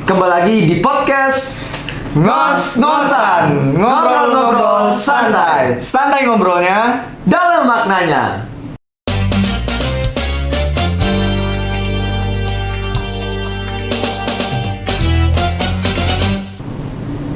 Kembali lagi di podcast Ngos-ngosan, ngobrol-ngobrol santai. Santai ngobrolnya. dalam maknanya.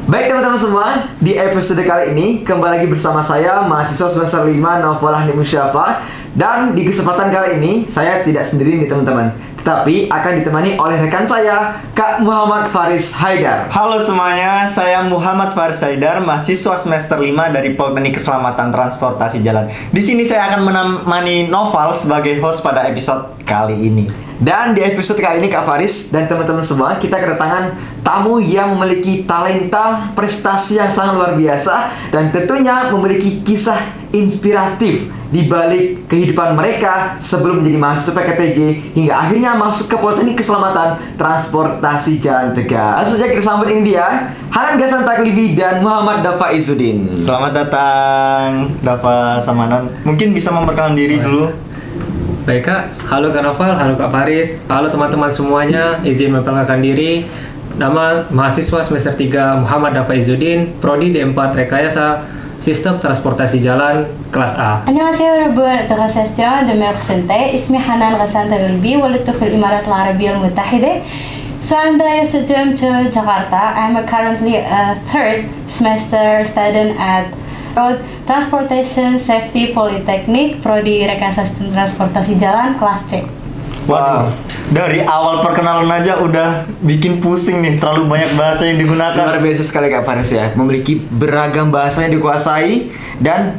Baik teman-teman semua, di episode kali ini kembali lagi bersama saya mahasiswa semester 5 Naufal Handi Musyafa. Dan di kesempatan kali ini saya tidak sendiri nih teman-teman, tetapi akan ditemani oleh rekan saya Kak Muhammad Faris Haidar. Halo semuanya, saya Muhammad Faris Haidar, mahasiswa semester 5 dari Politeknik Keselamatan Transportasi Jalan. Di sini saya akan menemani Noval sebagai host pada episode kali ini. Dan di episode kali ini Kak Faris dan teman-teman semua, kita kedatangan tamu yang memiliki talenta, prestasi yang sangat luar biasa, dan tentunya memiliki kisah inspiratif di balik kehidupan mereka sebelum menjadi mahasiswa PKTJ hingga akhirnya masuk ke Politeknik Keselamatan Transportasi Jalan Tegal. Langsung saja kita sambut, ini dia Hanan Gasan Taklibi dan Muhammad Dafa Izzuddin. Selamat datang, Dafa Samanan. Mungkin bisa memperkenalkan diri dulu. Baik Kak, halo Kak Noval, halo Kak Faris, halo teman-teman semuanya, izin memperkenalkan diri. Nama mahasiswa semester 3 Muhammad Dafa Izzuddin, Prodi D4 Rekayasa Sistem Transportasi Jalan kelas A. 안녕하세요 여러분, تخصصتي دمياط سنتي اسمي حنان غسان تغلبي ولدت في الإمارات العربية المتحدة. So I'm the student to Jakarta. I'm currently a third semester student at Road Transportation Safety Polytechnic, Prodi Rekayasa Sistem Transportasi Jalan kelas C. Waduh, dari awal perkenalan aja udah bikin pusing nih, terlalu banyak bahasa yang Luar digunakan. biasa sekali Kak Faris ya, memiliki beragam bahasa yang dikuasai. Dan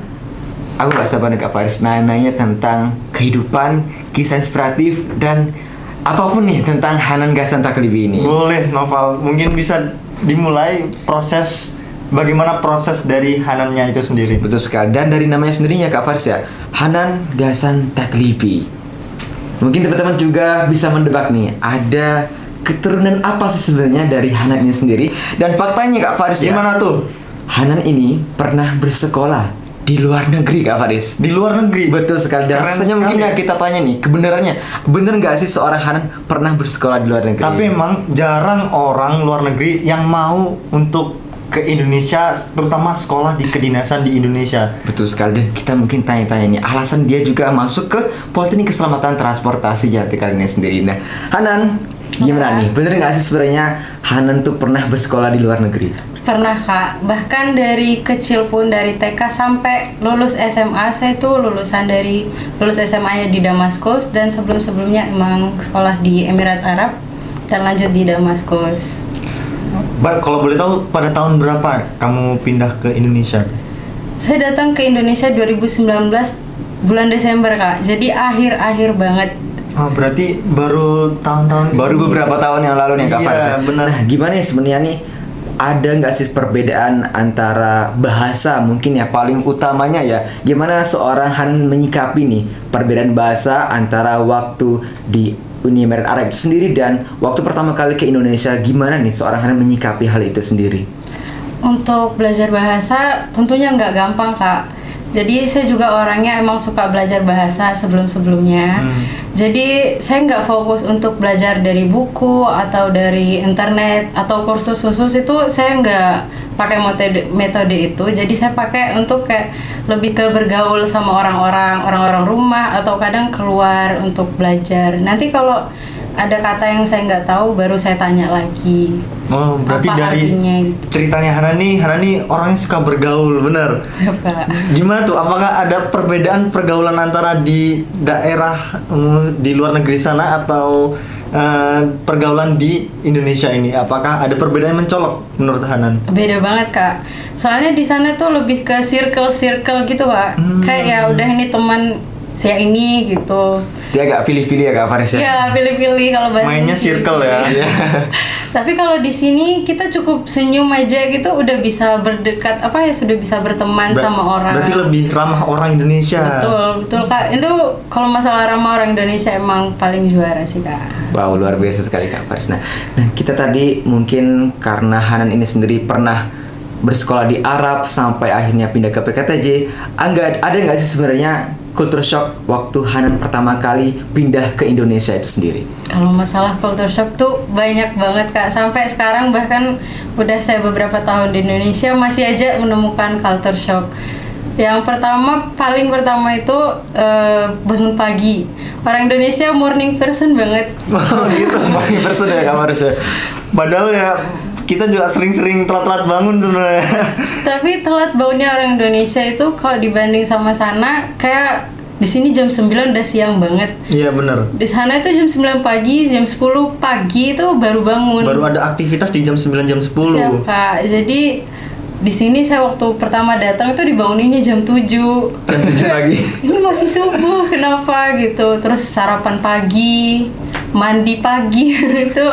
aku gak sabar nih Kak Faris nanya tentang kehidupan, kisah inspiratif, dan apapun nih tentang Hanan Gasan Taklibi ini. Boleh, Noval, mungkin bisa dimulai bagaimana proses dari Hanannya itu sendiri. Betul sekali, dan dari namanya sendirinya Kak Faris ya, Hanan Gasan Taklibi. Mungkin teman-teman juga bisa mendebak nih, ada keturunan apa sih sebenarnya dari Hanan ini sendiri. Dan faktanya Kak Faris ya, Gimana tuh? Hanan ini pernah bersekolah di luar negeri Kak Faris. Di luar negeri? Betul sekali. Dan Keren rasanya mungkin sekali. ya kita tanya nih, kebenarannya bener nggak sih seorang Hanan pernah bersekolah di luar negeri? Tapi emang jarang orang luar negeri yang mau untuk ke Indonesia, terutama sekolah di kedinasan di Indonesia. Betul sekali, dan kita mungkin tanya-tanya nih alasan dia juga masuk ke Politeknik Keselamatan Transportasi Jalan Tegal ini sendiri. Nah, Hanan, gimana nih? Bener nggak sih sebenarnya Hanan tuh pernah bersekolah di luar negeri? Pernah Kak, bahkan dari kecil pun dari TK sampai lulus SMA, saya tuh lulus SMA-nya di Damaskus, dan sebelum-sebelumnya emang sekolah di Emirat Arab dan lanjut di Damaskus. Kalau boleh tahu pada tahun berapa kamu pindah ke Indonesia? Saya datang ke Indonesia 2019 bulan Desember Kak, jadi akhir-akhir banget. Oh, berarti baru tahun-tahun Baru ini. beberapa tahun yang lalu nih Kak Iya, Faris ya? benar. Nah, gimana nih sebenarnya nih, ada nggak sih perbedaan antara bahasa mungkin ya paling utamanya ya, gimana seorang Hanan menyikapi nih perbedaan bahasa antara waktu di Uni Emirat Arab itu sendiri dan waktu pertama kali ke Indonesia, gimana nih seorang Hanan menyikapi hal itu sendiri? Untuk belajar bahasa tentunya nggak gampang Kak. Jadi saya juga orangnya emang suka belajar bahasa sebelum-sebelumnya. Jadi saya nggak fokus untuk belajar dari buku atau dari internet atau kursus khusus, itu saya nggak pakai metode itu. Jadi saya pakai untuk kayak lebih ke bergaul sama orang-orang rumah, atau kadang keluar untuk belajar. Nanti kalau ada kata yang saya nggak tahu baru saya tanya lagi. Oh, berarti Apa dari artinya gitu. ceritanya Hanani orangnya suka bergaul, bener. Pak. Gimana tuh? Apakah ada perbedaan pergaulan antara di daerah di luar negeri sana atau pergaulan di Indonesia ini? Apakah ada perbedaan yang mencolok menurut Hanan? Beda banget Kak. Soalnya di sana tuh lebih ke circle gitu Kak. Kayak ya udah ini teman saya ini gitu. Dia agak pilih-pilih ya Kak Faris ya? Ya pilih-pilih kalau bahasa Mainnya Inggris circle ya. gitu. Tapi kalau di sini kita cukup senyum aja gitu udah bisa berdekat, sudah bisa berteman sama orang. Berarti lebih ramah orang Indonesia. Betul Kak. Itu kalau masalah ramah orang Indonesia emang paling juara sih Kak. Wow, luar biasa sekali Kak Faris. Nah, kita tadi mungkin karena Hanan ini sendiri pernah bersekolah di Arab sampai akhirnya pindah ke PKTJ, ada nggak sih sebenarnya culture shock waktu Hanan pertama kali pindah ke Indonesia itu sendiri? Kalau masalah culture shock tuh banyak banget Kak. Sampai sekarang bahkan udah saya beberapa tahun di Indonesia masih aja menemukan culture shock. Yang paling pertama itu bangun pagi. Orang Indonesia morning person banget. Oh gitu. Morning person ya Kak Faris ya? Padahal ya kita juga sering-sering telat-telat bangun sebenarnya. Tapi telat bangunnya orang Indonesia itu kalau dibanding sama sana kayak di sini jam 9 udah siang banget. Iya benar. Di sana itu jam 9 pagi, jam 10 pagi itu baru bangun. Baru ada aktivitas di jam 9 jam 10. Siap, Kak. Jadi di sini saya waktu pertama datang itu dibanguninnya jam 7. Jam 7 pagi. Ini masih subuh, kenapa gitu. Terus sarapan pagi, mandi pagi itu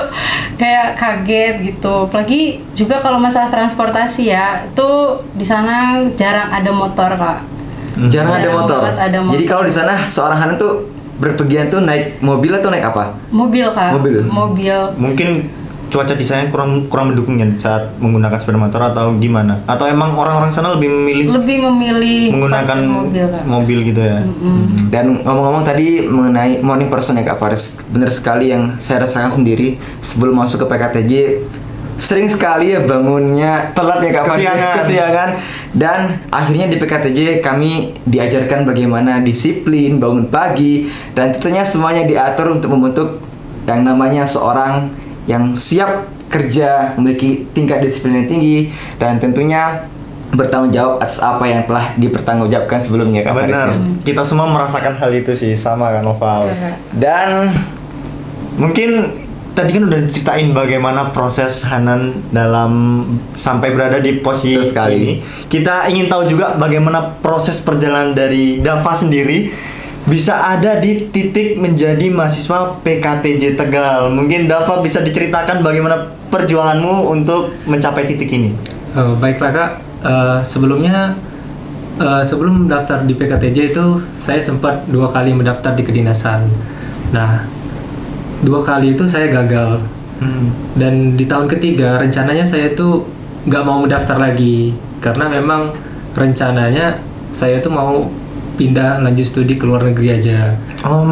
kayak kaget gitu. Apalagi juga kalau masalah transportasi ya, itu di sana jarang ada motor, Kak. Jarang ada motor. banget ada motor. Jadi kalau di sana seorang Hanan tuh berpergian tuh naik mobil atau naik apa? Mobil, Kak. Mobil. Mungkin cuaca di sana kurang mendukungnya saat menggunakan sepeda motor atau gimana? Atau emang orang-orang sana lebih memilih menggunakan pakai mobil, Kak. mobil gitu ya? Dan ngomong-ngomong tadi mengenai morning person ya Kak Faris, bener sekali yang saya rasakan sendiri sebelum masuk ke PKTJ, sering sekali ya bangunnya telat ya Kak Faris, kesiangan. Dan akhirnya di PKTJ kami diajarkan bagaimana disiplin, bangun pagi, dan tentunya semuanya diatur untuk membentuk yang namanya seorang yang siap kerja, memiliki tingkat disiplin yang tinggi, dan tentunya bertanggung jawab atas apa yang telah dipertanggungjawabkan sebelumnya Kak Faris. Benar. Kita semua merasakan hal itu sih, sama kan Noval. Dan Mungkin tadi kan udah diceritain bagaimana proses Hanan dalam sampai berada di posisi Betul sekali. ini. Kita ingin tahu juga bagaimana proses perjalanan dari Dava sendiri bisa ada di titik menjadi mahasiswa PKTJ Tegal. Mungkin Dava bisa diceritakan bagaimana perjuanganmu untuk mencapai titik ini. Baiklah Kak, sebelumnya sebelum daftar di PKTJ itu saya sempat 2 kali mendaftar di kedinasan. Nah, 2 kali itu saya gagal. Dan di tahun ketiga rencananya saya itu nggak mau mendaftar lagi karena memang rencananya saya itu mau pindah lanjut studi ke luar negeri aja. Oh,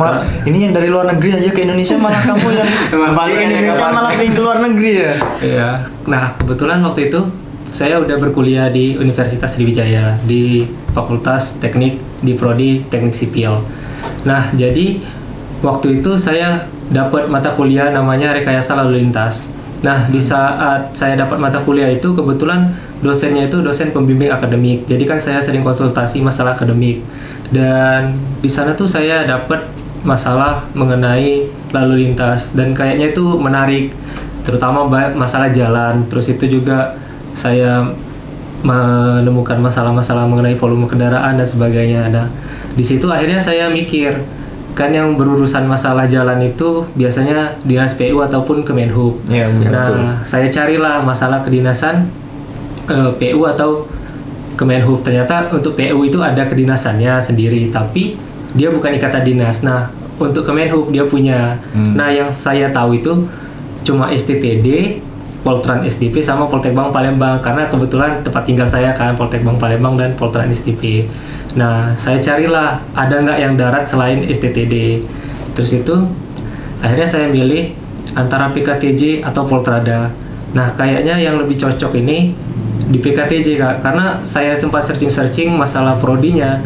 ini yang dari luar negeri aja ke Indonesia, malah kamu yang balik ke Indonesia malah pengen ke luar negeri ya? Iya. Nah, kebetulan waktu itu saya udah berkuliah di Universitas Sriwijaya di Fakultas Teknik di Prodi Teknik Sipil. Nah, jadi waktu itu saya dapat mata kuliah namanya Rekayasa Lalu Lintas. Nah, di saat saya dapat mata kuliah itu kebetulan dosennya itu dosen pembimbing akademik. Jadi kan saya sering konsultasi masalah akademik. Dan di sana tuh saya dapat masalah mengenai lalu lintas dan kayaknya itu menarik, terutama masalah jalan. Terus itu juga saya menemukan masalah-masalah mengenai volume kendaraan dan sebagainya. Nah, di situ akhirnya saya mikir, kan yang berurusan masalah jalan itu biasanya dinas PU ataupun Kemenhub. Iya, Nah, betul. saya carilah masalah kedinasan PU atau Kemenhub. Ternyata untuk PU itu ada kedinasannya sendiri, tapi dia bukan ikatan dinas. Nah, untuk Kemenhub dia punya. Nah, yang saya tahu itu cuma STTD, Poltran SDP sama Poltekbang Palembang, karena kebetulan tempat tinggal saya kan Poltekbang Palembang dan Poltran SDP. Nah, saya carilah ada nggak yang darat selain STTD. Terus itu akhirnya saya milih antara PKTJ atau Poltrada. Nah, kayaknya yang lebih cocok ini di PKTJ Kak, karena saya sempat searching masalah prodinya.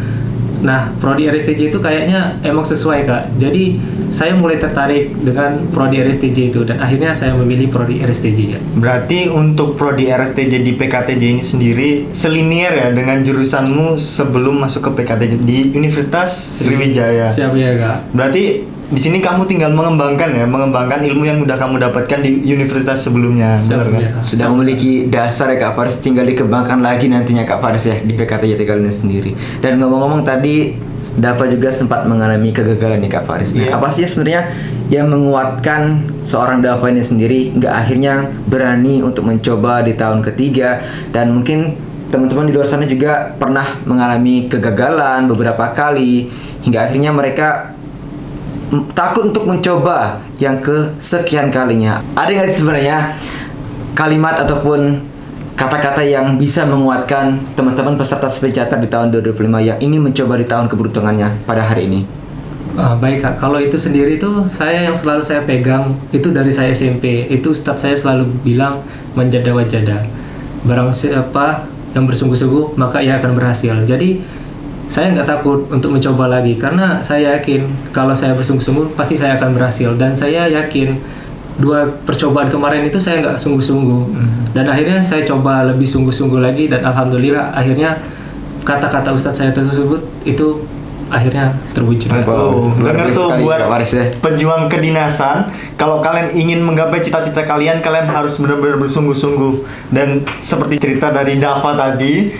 Nah, prodi RSTJ itu kayaknya emang sesuai Kak. Jadi saya mulai tertarik dengan prodi RSTJ itu dan akhirnya saya memilih prodi RSTJ ya. Berarti untuk prodi RSTJ di PKTJ ini sendiri selinier ya dengan jurusanmu sebelum masuk ke PKTJ di Universitas Sriwijaya. Siap ya Kak. Berarti di sini kamu tinggal mengembangkan ilmu yang udah kamu dapatkan di universitas sebelumnya, Siap, benar kan? ya. sudah memiliki dasar ya Kak Faris, tinggal dikembangkan lagi nantinya Kak Faris ya di PKTJ Tegal ini sendiri. Dan ngomong-ngomong tadi Dava juga sempat mengalami kegagalan nih Kak Faris. Nah, Iya. apa sih sebenarnya yang menguatkan seorang Dava ini sendiri nggak akhirnya berani untuk mencoba di tahun ketiga? Dan mungkin teman-teman di luar sana juga pernah mengalami kegagalan beberapa kali hingga akhirnya mereka takut untuk mencoba yang kesekian kalinya. Ada nggak sih sebenarnya kalimat ataupun kata-kata yang bisa menguatkan teman-teman peserta Speed Charter di tahun 2005 yang ingin mencoba di tahun keberuntungannya pada hari ini? Baik Kak, kalau itu sendiri tuh yang selalu saya pegang itu dari saya SMP. Itu Ustadz saya selalu bilang manjada wajada. Barang siapa yang bersungguh-sungguh maka ia akan berhasil. Jadi saya nggak takut untuk mencoba lagi karena saya yakin kalau saya bersungguh-sungguh pasti saya akan berhasil. Dan saya yakin 2 percobaan kemarin itu saya nggak sungguh-sungguh. Dan akhirnya saya coba lebih sungguh-sungguh lagi dan alhamdulillah akhirnya kata-kata Ustadz saya tersebut itu akhirnya terwujud. Tuh, luar bener biasa tuh sekali, buat Kak Faris ya. pejuang kedinasan. Kalau kalian ingin menggapai cita-cita kalian harus benar-benar bersungguh-sungguh. Dan seperti cerita dari Dava tadi,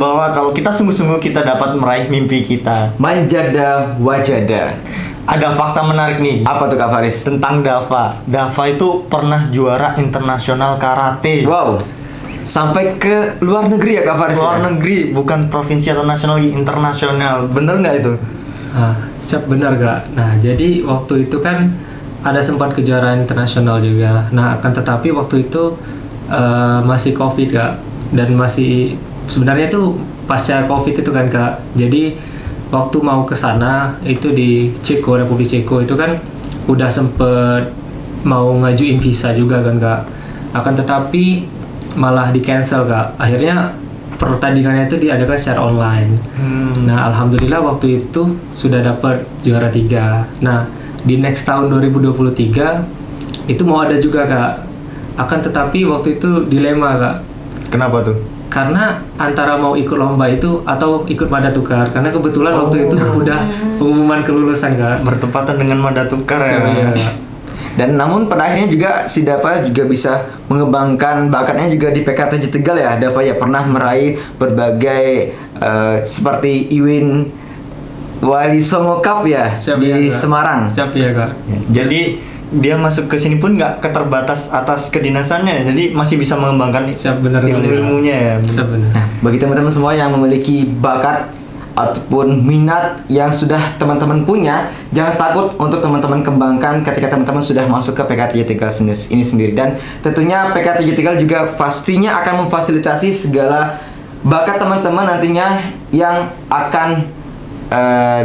bahwa kalau kita sungguh-sungguh kita dapat meraih mimpi kita. Manjada wajada. Ada fakta menarik nih Apa tuh Kak Faris? tentang Dava. Dava itu pernah juara internasional karate. Wow, sampai ke luar negeri ya Kak Faris? Luar ya? negeri, bukan provinsi atau nasional, internasional. Bener nggak itu? Siap, benar Kak. Nah jadi waktu itu kan ada sempat kejuaraan internasional juga. Nah akan tetapi waktu itu masih COVID Kak, dan masih sebenarnya itu pasca COVID itu kan Kak. Jadi waktu mau ke sana itu di Ceko, Republik Ceko itu kan udah sempet mau ngajuin visa juga kan Kak. Akan tetapi malah di cancel Kak. Akhirnya pertandingannya itu diadakan secara online. Nah alhamdulillah waktu itu sudah dapat juara 3. Nah di next tahun 2023 itu mau ada juga Kak. Akan tetapi waktu itu dilema Kak. Kenapa tuh? Karena antara mau ikut lomba itu atau ikut mada tukar. Karena kebetulan waktu itu udah pengumuman kelulusan Kak. Bertepatan dengan mada tukar ya. Iya. Dan namun pada akhirnya juga si Dava juga bisa mengembangkan bakatnya juga di PKTJ Tegal ya. Dava ya pernah meraih berbagai seperti Iwin Wali Songo Cup ya Siap di ya, Kak. Semarang. Siap ya Kak. Jadi dia masuk ke sini pun nggak keterbatas atas kedinasannya, jadi masih bisa mengembangkan Siap, benar kali, ilmu-ilmunya ya. Siap benar. Nah, bagi teman-teman semua yang memiliki bakat ataupun minat yang sudah teman-teman punya, jangan takut untuk teman-teman kembangkan ketika teman-teman sudah masuk ke PKTJ Tegal ini sendiri. Dan tentunya PKTJ Tegal juga pastinya akan memfasilitasi segala bakat teman-teman nantinya yang akan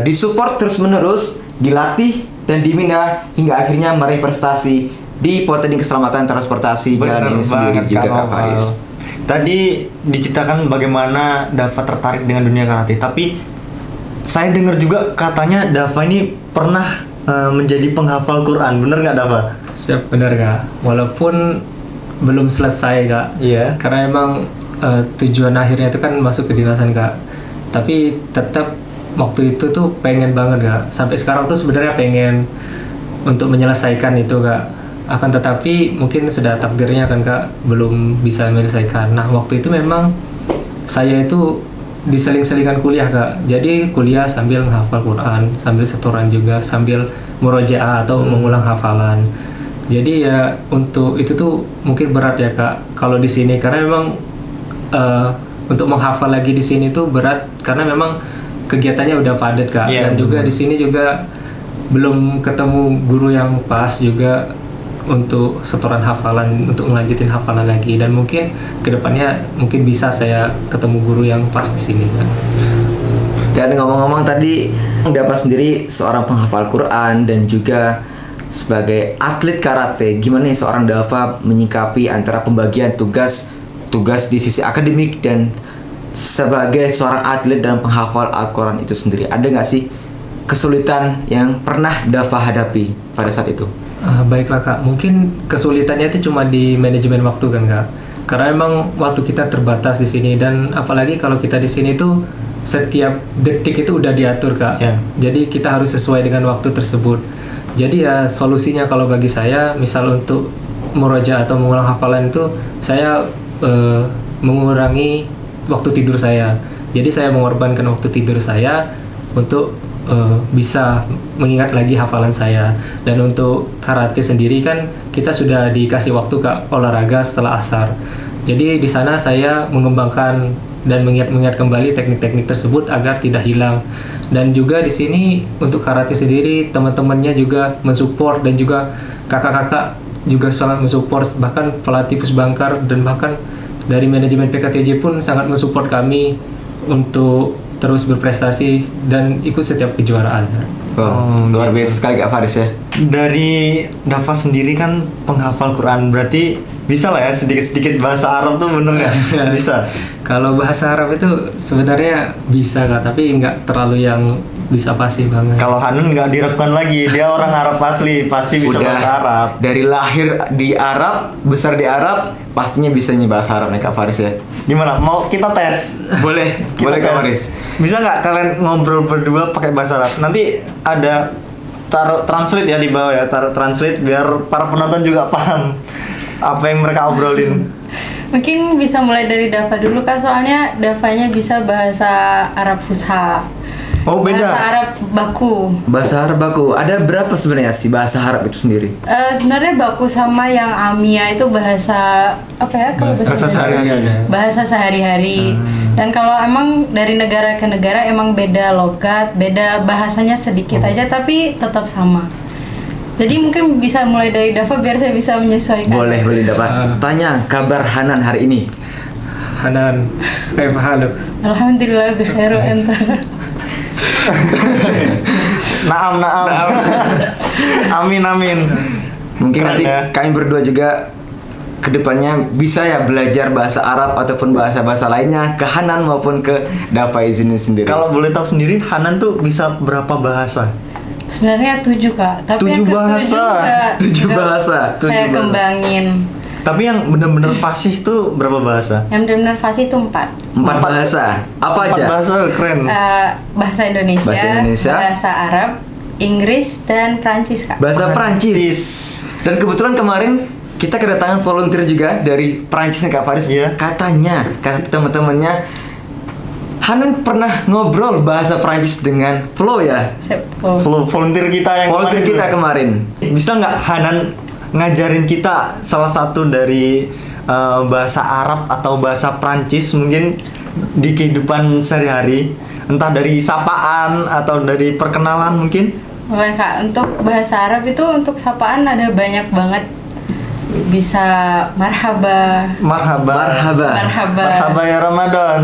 disupport terus-menerus, dilatih dan dibina hingga akhirnya meraih prestasi di Politeknik Keselamatan Transportasi Jalan ini sendiri juga Kak Faris. Tadi diceritakan bagaimana Dava tertarik dengan dunia karate, tapi saya dengar juga katanya Dava ini pernah menjadi penghafal Quran, bener nggak Dava? Siap benar Kak. Walaupun belum selesai Kak. Iya. Karena emang tujuan akhirnya itu kan masuk ke dinasan Kak. Tapi tetap waktu itu tuh pengen banget Kak. Sampai sekarang tuh sebenarnya pengen untuk menyelesaikan itu Kak. Akan tetapi mungkin sudah takdirnya kan Kak belum bisa menyelesaikan. Nah waktu itu memang saya itu diseling-selingkan kuliah Kak. Jadi kuliah sambil menghafal Quran, sambil setoran juga, sambil murojaah atau mengulang hafalan. Jadi ya untuk itu tuh mungkin berat ya Kak kalau di sini, karena memang untuk menghafal lagi di sini tuh berat karena memang kegiatannya udah padat Kak. Yeah, dan juga di sini juga belum ketemu guru yang pas juga untuk setoran hafalan, untuk ngelanjutin hafalan lagi. Dan mungkin kedepannya mungkin bisa saya ketemu guru yang pas di sini Kak. Dan ngomong-ngomong tadi, Dava sendiri seorang penghafal Quran dan juga sebagai atlet karate. Gimana nih seorang Dava menyikapi antara pembagian tugas di sisi akademik dan sebagai seorang atlet dan penghafal Al-Quran itu sendiri? Ada nggak sih kesulitan yang pernah Dava hadapi pada saat itu? Baiklah Kak, mungkin kesulitannya itu cuma di manajemen waktu kan Kak. Karena emang waktu kita terbatas di sini, dan apalagi kalau kita di sini tuh setiap detik itu udah diatur Kak. Yeah. Jadi kita harus sesuai dengan waktu tersebut. Jadi ya solusinya kalau bagi saya, misal untuk murojaah atau mengulang hafalan itu, saya mengurangi waktu tidur saya. Jadi saya mengorbankan waktu tidur saya untuk bisa mengingat lagi hafalan saya. Dan untuk karate sendiri kan kita sudah dikasih waktu Kak olahraga setelah asar. Jadi di sana saya mengembangkan dan mengingat kembali teknik-teknik tersebut agar tidak hilang. Dan juga di sini untuk karate sendiri teman-temannya juga mensupport, dan juga kakak-kakak juga sangat mensupport, bahkan pelatih Pusbangkar dan bahkan dari manajemen PKTJ pun sangat mensupport kami untuk terus berprestasi dan ikut setiap kejuaraan. Oh, luar biasa sekali Kak Faris ya. Dari Dafa sendiri kan penghafal Quran, berarti bisa lah ya sedikit-sedikit bahasa Arab tuh bener ya? Bisa. Kalau bahasa Arab itu sebenarnya bisa Kak, tapi nggak terlalu yang bisa fasih banget. Kalau Hanan nggak diragukan lagi, dia orang Arab asli, pasti bisa Udah bahasa Arab. dari lahir di Arab, besar di Arab, pastinya bisa bahasa Arab nih Kak Faris ya. Gimana? Mau kita tes? Boleh, Kita boleh Kak tes. Faris. Bisa nggak kalian ngobrol berdua pakai bahasa Arab? Nanti ada taruh translate ya di bawah ya, taruh translate biar para penonton juga paham apa yang mereka obrolin. Mungkin bisa mulai dari Dafa dulu Kak, soalnya Dafanya bisa bahasa Arab Fusha. Oh, beda. Bahasa Arab baku. Bahasa Arab baku, ada berapa sebenarnya sih bahasa Arab itu sendiri? Sebenarnya baku sama yang Amia itu bahasa apa ya? Kalau Bahasa Indonesia? sehari-hari. Bahasa sehari-hari. Dan kalau emang dari negara ke negara emang beda logat, beda bahasanya sedikit aja, tapi tetap sama. Jadi mungkin bisa mulai dari Dafa biar saya bisa menyesuaikan. Boleh dapat. Tanya kabar Hanan hari ini. Hanan, kayak haluk. Alhamdulillah bikhair wa anta. Naam. Amin. Mungkin Keren nanti ya. kami berdua juga kedepannya bisa ya belajar bahasa Arab ataupun bahasa-bahasa lainnya ke Hanan maupun ke Dafa izinin sendiri. Kalau boleh tahu sendiri, Hanan tuh bisa berapa bahasa? Sebenarnya 7 Kak, tapi 7 yang ke-7 bahasa. nggak- 7 nggak bahasa. Saya 7 bahasa. kembangin. Tapi yang benar-benar fasih tuh berapa bahasa? Yang benar-benar fasih itu 4. 4 bahasa. Apa 4 aja? bahasa keren. Bahasa Indonesia, Bahasa Indonesia. bahasa Arab, Inggris, dan Prancis Kak. Bahasa Prancis. Dan kebetulan kemarin kita kedatangan volunteer juga dari Prancis nih Kak Faris. Iya. Katanya, kata teman-temannya, Hanan pernah ngobrol bahasa Prancis dengan Flo ya? Volunteer kita yang Volunteer kemarin kita tuh. kemarin. Bisa nggak Hanan ngajarin kita salah satu dari bahasa Arab atau bahasa Prancis mungkin di kehidupan sehari-hari, entah dari sapaan atau dari perkenalan mungkin? Boleh Kak, untuk bahasa Arab itu untuk sapaan ada banyak banget. Bisa marhaba. Marhaba. Marhaba ya Ramadan.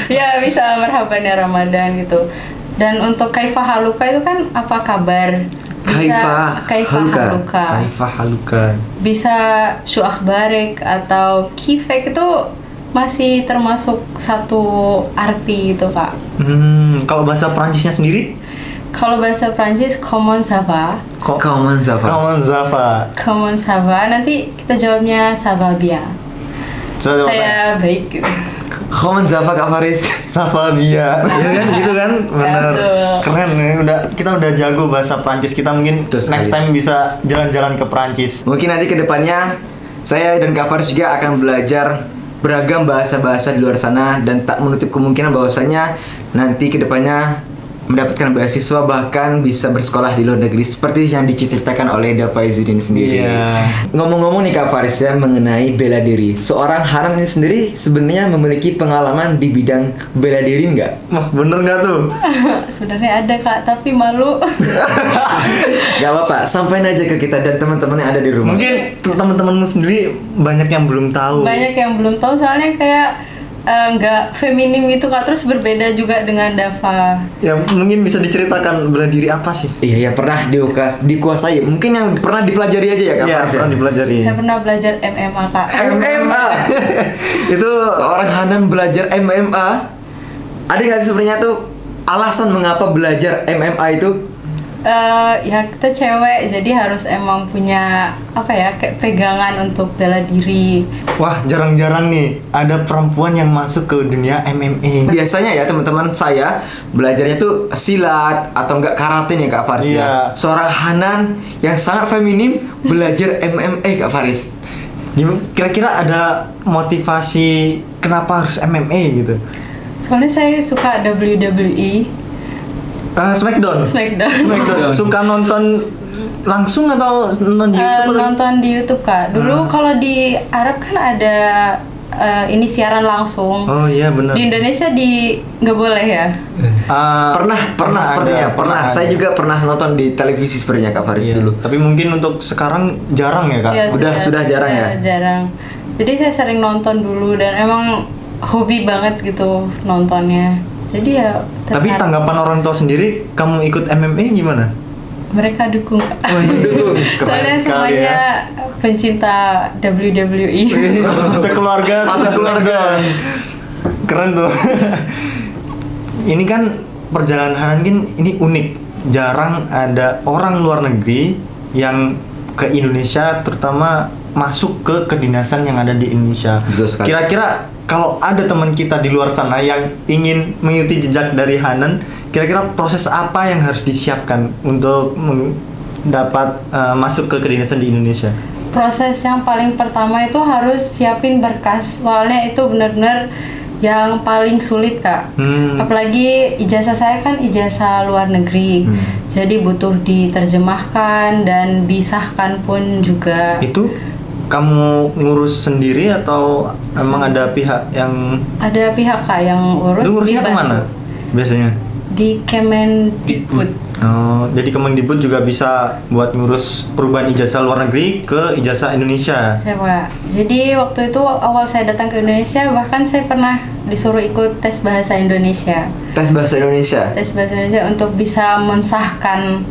Ya bisa marhaban ya Ramadan gitu. Dan untuk kaifa haluka itu kan apa kabar? Bisa Kaifa haluka. haluka. Kaifah haluka. Bisa syu akhbarik atau kifek itu masih termasuk satu arti itu Kak. Kalau bahasa Prancisnya sendiri? Kalau bahasa Prancis comment ça va? Comment ça va? Comment ça va? Comment ça va? Nanti kita jawabnya ça va bien. Coba, Saya baik gitu. Comment ça va Kak Faris? Safabia, ya kan gitu kan, benar, Betul. keren ya. Kita udah jago bahasa Prancis, kita mungkin Betul next sekali. time bisa jalan-jalan ke Prancis. Mungkin nanti ke depannya saya dan Kak Faris juga akan belajar beragam bahasa-bahasa di luar sana dan tak menutup kemungkinan bahwasanya nanti ke depannya mendapatkan beasiswa bahkan bisa bersekolah di luar negeri seperti yang dicita-citakan oleh Dafa Izzuddin sendiri. Iya. Ngomong-ngomong nih Kak Faris ya mengenai bela diri. Seorang Hanan ini sendiri sebenarnya memiliki pengalaman di bidang bela diri nggak? Wah, bener nggak tuh? Sebenarnya ada Kak, tapi malu. Gak apa-apa, sampaikan aja ke kita dan teman-teman yang ada di rumah. Mungkin teman-temanmu sendiri banyak yang belum tahu. Banyak yang belum tahu soalnya kayak nggak feminim itu Kak, terus berbeda juga dengan Dafa. Ya mungkin bisa diceritakan bela diri apa sih? Iya, yang pernah dikuasai. Mungkin yang pernah dipelajari aja ya Kak Iya, Faris ya? pernah dipelajari. Saya pernah belajar MMA Kak. MMA. Itu Seorang Hanan belajar MMA. Ada nggak sih sebenarnya tuh alasan mengapa belajar MMA itu? Ya kita cewek jadi harus emang punya apa ya kayak pegangan untuk bela diri. wah, jarang-jarang nih ada perempuan yang masuk ke dunia MMA. Biasanya ya teman-teman saya belajarnya tuh silat atau enggak karate nih Kak Faris Iya. ya. Seorang Hanan yang sangat feminim belajar MMA Kak Faris. Kira-kira ada motivasi kenapa harus MMA gitu? Soalnya saya suka WWE, Smackdown. Smackdown. Suka nonton langsung atau nonton di YouTube? atau- Nonton di YouTube Kak. Dulu kalau di Arab kan ada ini siaran langsung. Oh iya benar. Di Indonesia nggak boleh ya. Pernah sepertinya, ada, pernah. Saya ada. juga pernah nonton di televisi sebenarnya Kak Faris Iya, dulu. tapi mungkin untuk sekarang jarang ya Kak. Ya, Sudah jarang ya? Jarang. Jadi saya sering nonton dulu dan emang hobi banget gitu nontonnya. Jadi ya Tapi tertarik. tanggapan orang tua sendiri, kamu ikut MMA gimana? Mereka dukung. Dukung. Soalnya Keren sekali semuanya pencinta WWE. Sekeluarga, Sekeluarga. Keren tuh. Ini kan perjalanan Hanan ini unik. Jarang ada orang luar negeri yang ke Indonesia, terutama masuk ke kedinasan yang ada di Indonesia. Betul sekali. Kira-kira kalau ada teman kita di luar sana yang ingin mengikuti jejak dari Hanan, kira-kira proses apa yang harus disiapkan untuk dapat masuk ke kedinasan di Indonesia? Proses yang paling pertama itu harus siapin berkas. Soalnya itu benar-benar yang paling sulit, Kak. Apalagi ijazah saya kan ijazah luar negeri. Jadi butuh diterjemahkan dan disahkan pun juga. Itu kamu ngurus sendiri atau emang ada pihak yang Ada pihak, Kak, yang urus. lu ngurusnya dibantu. kemana biasanya? Di Kemendikbud. Oh, jadi Kemendikbud juga bisa buat ngurus perubahan ijazah luar negeri ke ijazah Indonesia. Saya, Pak. Jadi waktu itu awal saya datang ke Indonesia, bahkan saya pernah disuruh ikut tes bahasa Indonesia. Tes bahasa Indonesia. Tes bahasa Indonesia untuk bisa mensahkan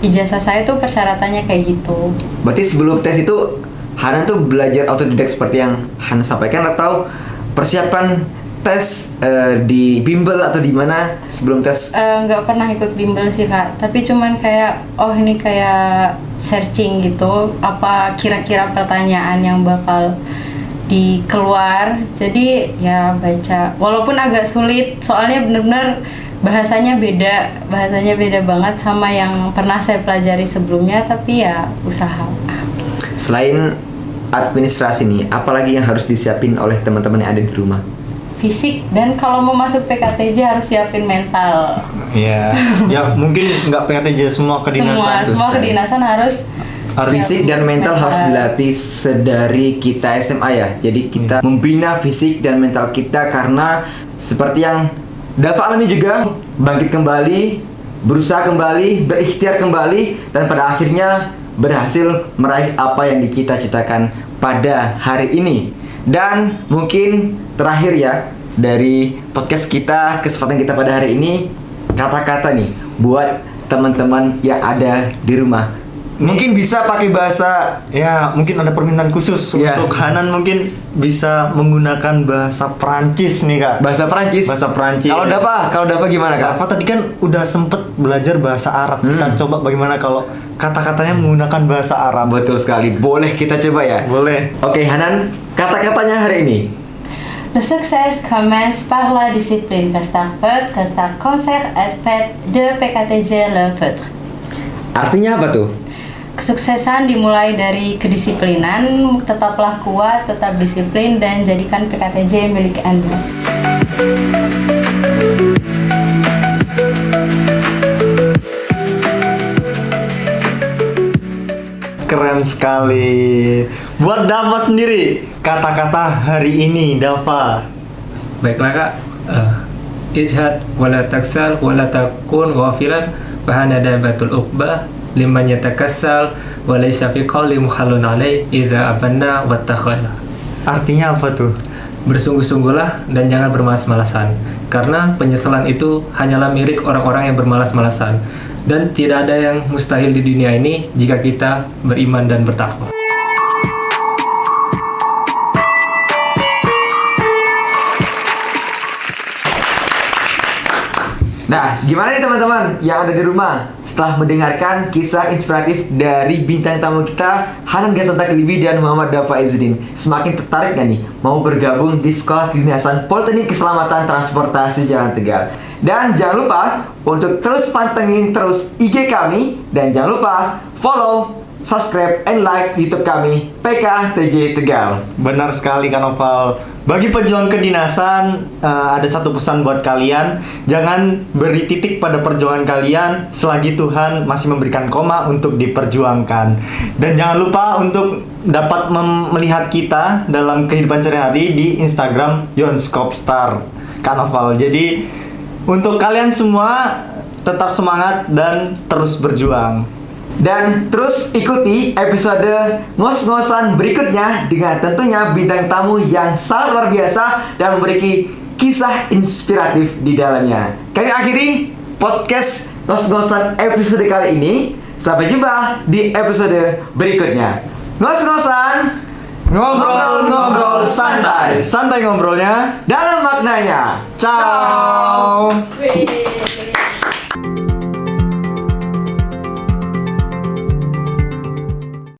ijazah saya itu persyaratannya kayak gitu. Berarti sebelum tes itu Hanan tuh belajar otodidak seperti yang Hanan sampaikan, atau persiapan tes di bimbel atau di mana sebelum tes? Nggak pernah ikut bimbel sih, Kak, tapi cuman kayak ini kayak searching gitu, apa kira-kira pertanyaan yang bakal dikeluar. Jadi ya baca, walaupun agak sulit soalnya bener-bener bahasanya beda banget sama yang pernah saya pelajari sebelumnya, tapi ya usaha. Selain administrasi nih, apalagi yang harus disiapin oleh teman-teman yang ada di rumah? Fisik, dan kalau mau masuk PKTJ harus siapin mental. Iya. Ya mungkin nggak PKTJ semua kedinasan. Semua kedinasan harus Fisik dan mental harus dilatih sedari kita SMA ya. Jadi kita membina fisik dan mental kita, karena seperti yang Dava alami juga, bangkit kembali, berusaha kembali, berikhtiar kembali, dan pada akhirnya berhasil meraih apa yang dicita-citakan pada hari ini. Dan mungkin terakhir ya, dari podcast kita, kesempatan kita pada hari ini, kata-kata nih buat teman-teman yang ada di rumah. Mungkin bisa pakai bahasa. Ya, mungkin ada permintaan khusus Ya. untuk Hanan, mungkin bisa menggunakan bahasa Perancis nih, Kak. Bahasa Perancis. Bahasa Perancis. Kalau Dava gimana, Kak? Dava tadi kan udah sempet belajar bahasa Arab. Kita coba bagaimana kalau kata-katanya menggunakan bahasa Arab. Betul sekali. Boleh kita coba ya? Boleh. Oke, Hanan, kata-katanya hari ini. Le succès commence par la discipline. Resta concert et fait de PKTJ le vôtre. Artinya apa tuh? Kesuksesan dimulai dari kedisiplinan, tetaplah kuat, tetap disiplin, dan jadikan PKTJ milik Anda. Keren sekali. Buat Dava sendiri, kata-kata hari ini, Dava. Baiklah, Kak. Ijhad wala taksal wala takun ghafilan bahana dabatul uqbah liman yatakassal wa laysa fi qawli muhallun alai idza abanna wattakhala. Artinya apa tuh? Bersungguh-sungguhlah dan jangan bermalas-malasan, karena penyesalan itu hanyalah milik orang-orang yang bermalas-malasan, dan tidak ada yang mustahil di dunia ini jika kita beriman dan bertakwa. Nah, gimana nih teman-teman yang ada di rumah setelah mendengarkan kisah inspiratif dari bintang tamu kita, Hanan Gasanta Kilibi dan Muhammad Dava Izzuddin? Semakin tertarik gak nih mau bergabung di Sekolah Kedinasan Politeknik Keselamatan Transportasi Jalan Tegal? Dan jangan lupa untuk terus pantengin terus IG kami, dan jangan lupa follow, subscribe, and like YouTube kami, PKTJ Tegal. Benar sekali, Kak Noval. Bagi pejuang kedinasan, ada satu pesan buat kalian. Jangan beri titik pada perjuangan kalian selagi Tuhan masih memberikan koma untuk diperjuangkan. Dan jangan lupa untuk dapat melihat kita dalam kehidupan sehari-hari di Instagram Yonskopstar, Kak Noval. Jadi untuk kalian semua tetap semangat dan terus berjuang. Dan terus ikuti episode ngos-ngosan berikutnya dengan tentunya bintang tamu yang sangat luar biasa dan memiliki kisah inspiratif di dalamnya. Kami akhiri podcast ngos-ngosan episode kali ini. Sampai jumpa di episode berikutnya. Ngos-ngosan, Ngobrol-ngobrol santai. Santai ngobrolnya. dalam maknanya. Ciao.